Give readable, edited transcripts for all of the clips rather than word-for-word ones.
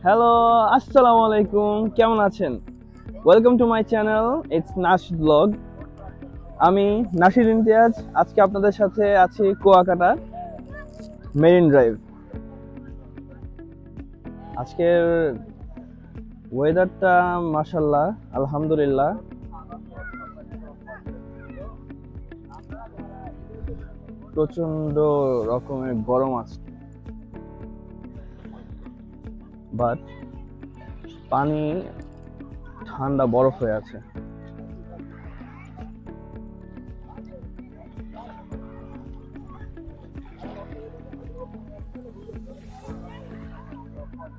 Hello, আসসালামু আলাইকুম। কেমন আছেন? Welcome to my channel, it's nasheed blog. আমি নাশিদ ইমতিয়াজ। আজকে আপনাদের সাথে আছি কুয়াকাটা মেরিন ড্রাইভ। আজকের ওয়েদারটা মাশাআল্লাহ, আলহামদুলিল্লাহ, প্রচন্ড রকমের গরম আছে, বাট পানি ঠান্ডা বরফ হয়ে আছে।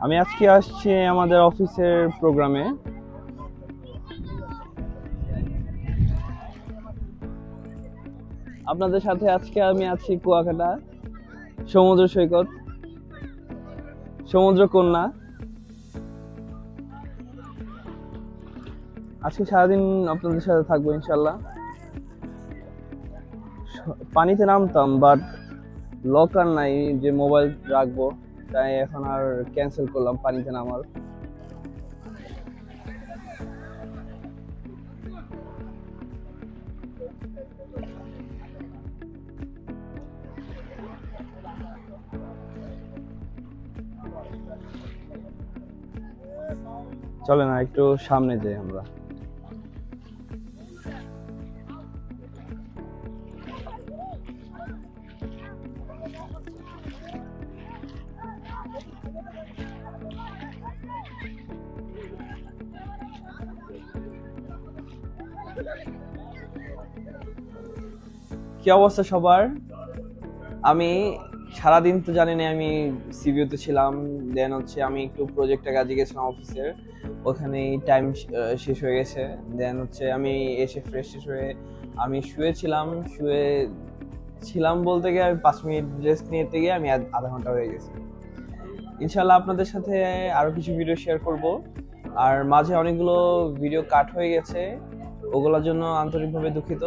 আমি আজকে আসছি আমাদের অফিসের প্রোগ্রামে। আপনাদের সাথে আজকে আমি আছি কুয়াকাটা সমুদ্র সৈকত, সমুদ্র কন্যা। আজকে সারাদিন আপনাদের সাথে থাকবো ইনশাল্লাহ। পানিতে নামতাম, বাট লকার নাই যে মোবাইল রাখবো, তাই এখন আর ক্যান্সেল করলাম পানিতে নামার। চলে না, একটু সামনে যাই আমরা। কি অবস্থা সবার? আমি সারাদিন তো জানি না, আমি সিবিউতে ছিলাম। দেন হচ্ছে আমি একটু প্রজেক্টের কাজে গেছিলাম অফিসের, ওখানেই টাইম শেষ হয়ে গেছে। দেন হচ্ছে আমি এসে ফ্রেশ হয়ে আমি শুয়ে ছিলাম বলতে গিয়ে আমি 5 মিনিট রেস্ট নিতে গিয়ে আমি আধা ঘন্টা হয়ে গেছে। ইনশাল্লাহ আপনাদের সাথে আরো কিছু ভিডিও শেয়ার করব, আর মাঝে অনেকগুলো ভিডিও কাট হয়ে গেছে, ওগুলোর জন্য আন্তরিকভাবে দুঃখিত।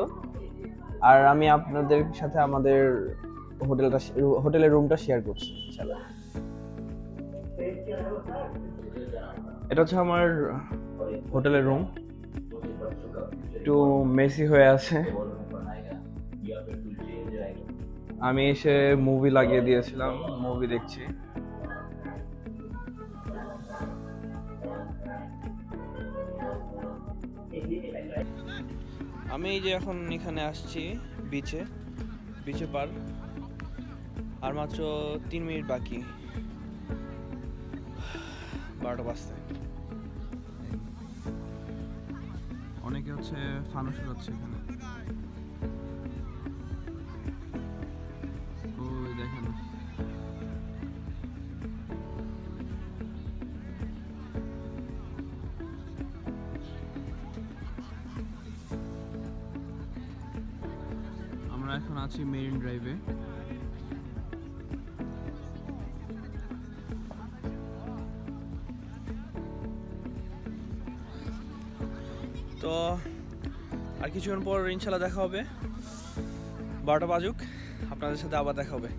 আর আমি আপনাদের সাথে আমাদের হোটেলের রুমটা শেয়ার করছি ইনশাআল্লাহ। এটা হচ্ছে আমার হোটেলের রুম, একটু মেসি হয়ে আছে। আমি এসে মুভি লাগিয়ে দিয়েছিলাম, মুভি দেখছি। আমি এই যে এখন এখানে আসছি বিচে পার, আর মাত্র 3 মিনিট বাকি 12টা বাজতে। অনেকে হচ্ছে ফানুস উড়াচ্ছে এখানে, ওই দেখেন। আমরা এখন আছি মেরিন ড্রাইভে। তো আর কিছুক্ষণ পর ইনশাল্লাহ দেখা হবে, 12টা বাজুক, আপনাদের সাথে আবার দেখা হবে।